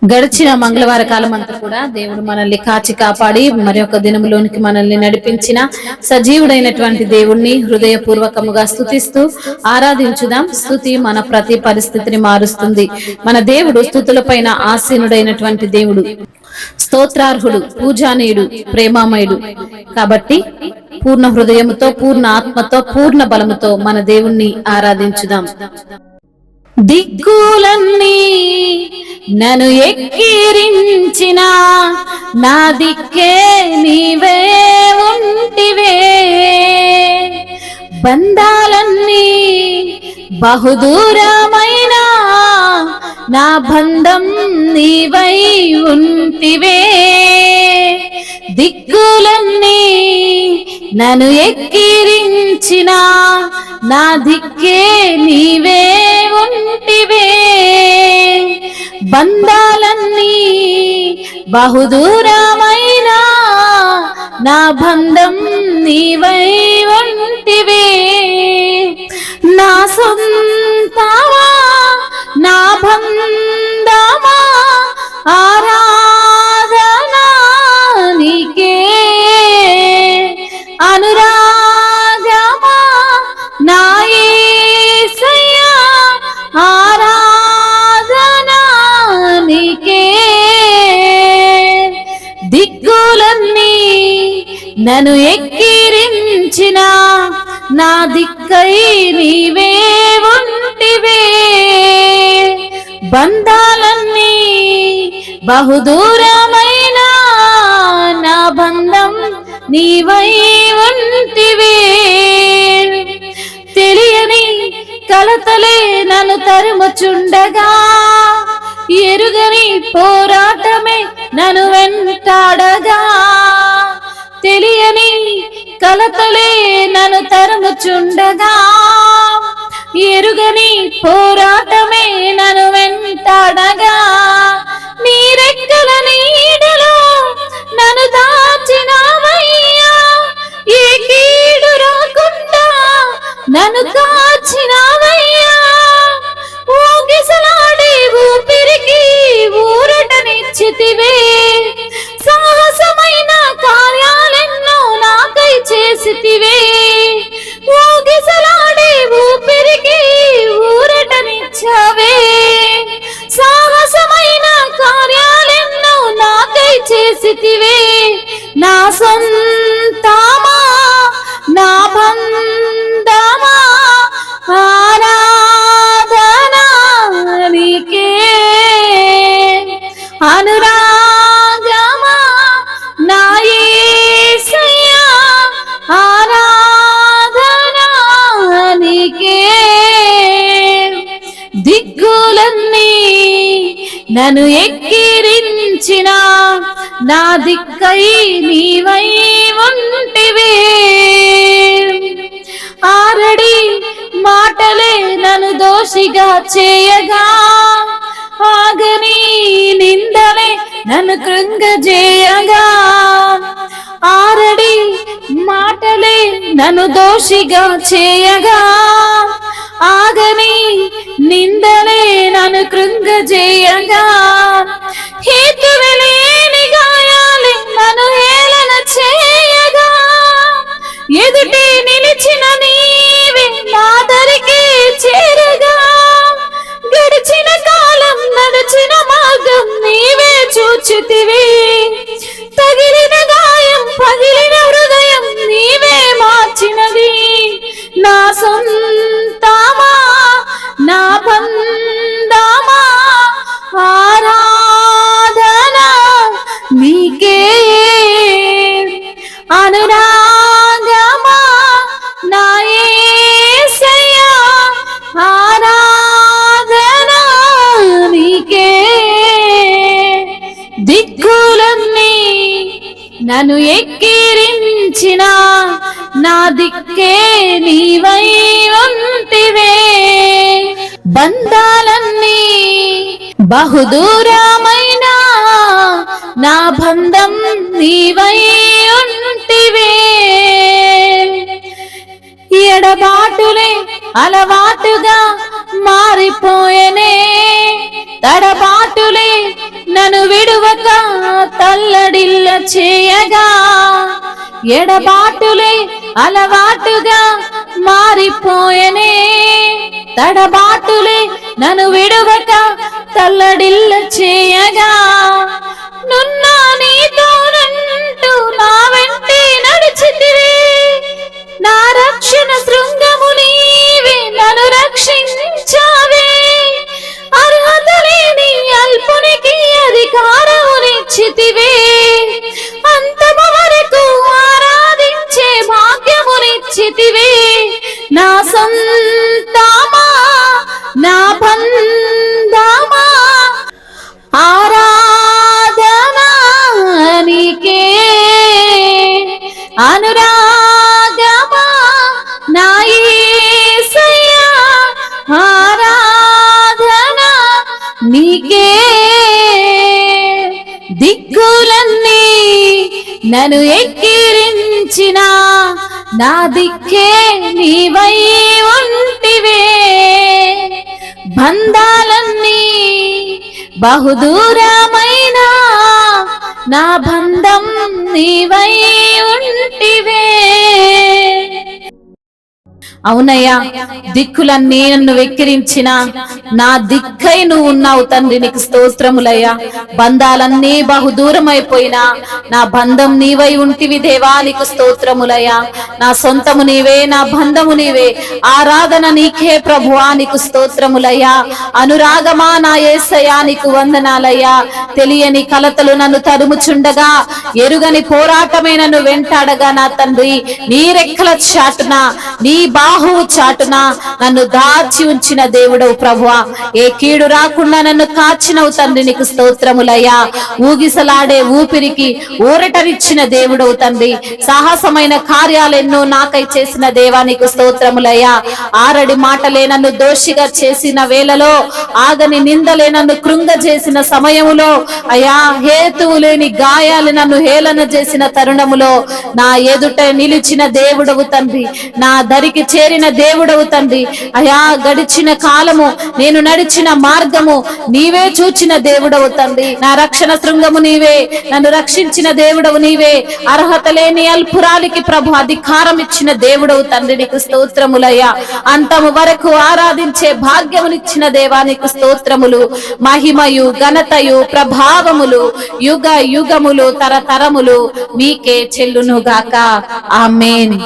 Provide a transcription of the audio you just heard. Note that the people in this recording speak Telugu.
గడిచిన మంగళవార కాలం అంతా కూడా దేవుడు మనల్ని కాచి కాపాడి మరి ఒక దినములోనికి మనల్ని నడిపించిన సజీవుడైనటువంటి దేవుణ్ణి హృదయపూర్వకముగా స్తుతిస్తూ ఆరాధించుదాం. స్తుతి మన ప్రతి పరిస్థితిని మారుస్తుంది. మన దేవుడు స్తుతులపైన ఆసీనుడైనటువంటి దేవుడు, స్తోత్రార్హుడు, పూజానీయుడు, ప్రేమామయుడు. కాబట్టి పూర్ణ హృదయముతో, పూర్ణ ఆత్మతో, పూర్ణ బలముతో మన దేవుణ్ణి ఆరాధించుదాం. దిక్కులన్నీ నన్ను ఎక్కిరించిన నా దిక్కే నీవే ఉంటివే, బంధాలన్నీ బహుదూరమైన నా బంధం నీవై ఉంటివే. దిక్కులన్నీ నన్ను ఎక్కిరించిన నా దిక్కే నీవే ఉంటివే, బంధాలన్నీ బహుదూరమైన నా బంధం నీవై ఉంటివే. నా సొంతమా నా బంధమా ఆరాధనా నీకే, అనురాగమా నా యేసయ్యా ఆరాధనా నీకే. దిక్కులన్నీ నన్ను ఎక్కిరించిన నా దిక్కై నీవే ఉంటివే, బంధాలన్నీ బహుదూరమైన నా బంధం నీవై ఉంటివే. తెలియని కలతలే నన్ను తరుముచుండగా, ఎరుగని పోరాటమే నన్ను వెంటాడగా, తెలియని కలతలే నన్ను తరుముచుండగా, ఎరుగని పోరాటమే నన్ను వెంటాడగా, నీ రెక్కల నీడలో నన్ను దాచినావయ్యా, ఏ కీడు రాకుండా నన్ను కాచినావయ్యా. ఊగిసలాడే ఊపిరికి ఊరటనిచ్చితివే, సాహసమైన కార్యాలెన్నో నాకై చేసితివే. ఊగిసలాడే ఊపిరికి ఊరటనిచ్చావే, సాహసమైన కార్యాలెన్నో నాకై చేసితివే. నా సొంతమా నా బంధమా ఆరాధనా నీకే, అనురాగమా నా యేసయ్యా ఆరాధనా నీకే. దిక్కులన్నీ నన్ను ఎక్కిరించిన నా దిక్కై నీవై ఉంటివే, ఆరడి మాటలే నన్ను దోషిగా చేయగా, ఆగని నిందలే నన్ను కృంగజేయగా, ఆరడి మాటలే నన్ను దోషిగా చేయగా, ఆగని నిందలే నన్ను కృంగజేయగా, హేతువులేని గాయాలే నన్ను హేళన చేయగా, ఎదుటే నిలిచిన నీవే నా దరికి చేరగా, గడిచిన కాలం నడిచిన మార్గం నీవే చూచితివి, తగిలిన గాయం పగిలిన హృదయం నీవే మార్చినది. నా సొంతమా నా బంధమా ఆరాధనా నీకే, అనురాగమా నా యేసయ్యా ఆరాధనా నీకే. దిక్కులన్నీ నన్ను ఎక్కిరించిన నా దిక్కే నీవై ఉంటివే, బంధాలన్నీ బహుదూరమైన నా బంధం నీవై ఉంటివే. ఎడబాటులే అలవాటుగా మారిపోయనే, తడబాటులే నన్ను విడువక తల్లడిల్ల చేయగా, ఎడబాటులే అలవాటుగా మారిపోయనే. తడబాటులే నన్ను విడువక తల్లడిల్ల చేయగా, నున్నా నీతోనంటూ నా వెంటే నడిచితివే. నా రక్షణ శృంగము నీవే, నన్ను రక్షించావే. అర్హత లేని అల్పునికి అధికారమునిచ్చితివే. అంతము వరకు ఆరాధించే భాగ్యమునిచ్చితివే. నా సొంతమా నా బంధమా ఆరాధనా నీకే. అనురాగమా నా యేసయ్యా ఆరాధనా నీకే. దిక్కులన్నీ నన్ను ఎక్కిరించిన నా దిక్కే నీవై ఉంటివే. బంధాలన్నీ బహుదూరమైన నా బంధం నీవై ఉంటివే. అవునయ్యా, దిక్కులన్నీ నన్ను వెక్కిరించిన నా దిక్కై నువ్వు ఉన్నావు తండ్రి, నీకు స్తోత్రములయ్యా. బంధాలన్నీ బహుదూరమైపోయినా నా బంధం నీవై ఉంటివి దేవా, నీకు స్తోత్రములయ్యా. నా సొంతము నీవే, నా బంధము నీవే. ఆరాధన నీకే ప్రభువా, నీకు స్తోత్రములయ్యా. అనురాగమా నా యేసయ్యా, నీకు వందనాలయ్యా. తెలియని కలతలు నన్ను తరుముచుండగా, ఎరుగని పోరాటమే నన్ను వెంటాడగా నా తండ్రి, నీ రెక్కల చాటున నీ బాహువు చాటున నన్ను దాచి ఉంచిన దేవుడవు ప్రభువా. ఏ కీడు రాకుండా నన్ను కాచినవు తండ్రి, నీకు స్తోత్రములయ్యా. ఊగిసలాడే ఊపిరికి ఊరటనిచ్చిన దేవుడవు తండ్రి, సాహసమైన కార్యాలెన్నో నాకై చేసిన దేవా, నీకు స్తోత్రములయ్యా. ఆరడి మాటలే నన్ను దోషిగా చేసిన వేళలో, ఆగని నిందలే నన్ను కృంగజేసిన సమయములో, అయా హేతువు లేని గాయాలు నన్ను హేళన చేసిన తరుణములో నా ఎదుట నిలిచిన దేవుడవు తండ్రి, నా దరికి చేరిన దేవుడవు తండ్రి. అయా గడిచిన కాలము, నేను నడిచిన మార్గము నీవే చూచిన దేవుడవు తండ్రి. నా రక్షణ శృంగము నీవే, నన్ను రక్షించిన దేవుడవు నీవే. అర్హత లేని అల్పురాలికి ప్రభు అధికారం ఇచ్చిన దేవుడవు తండ్రి, నీకు స్తోత్రములయ్యా. అంతము వరకు ఆరాధించే భాగ్యమునిచ్చిన దేవా, నీకు స్తోత్రములు. మహిమయు ఘనతయు ప్రభావములు యుగ యుగములు తరతరములు మీకే చెల్లునుగాక. ఆమేన్.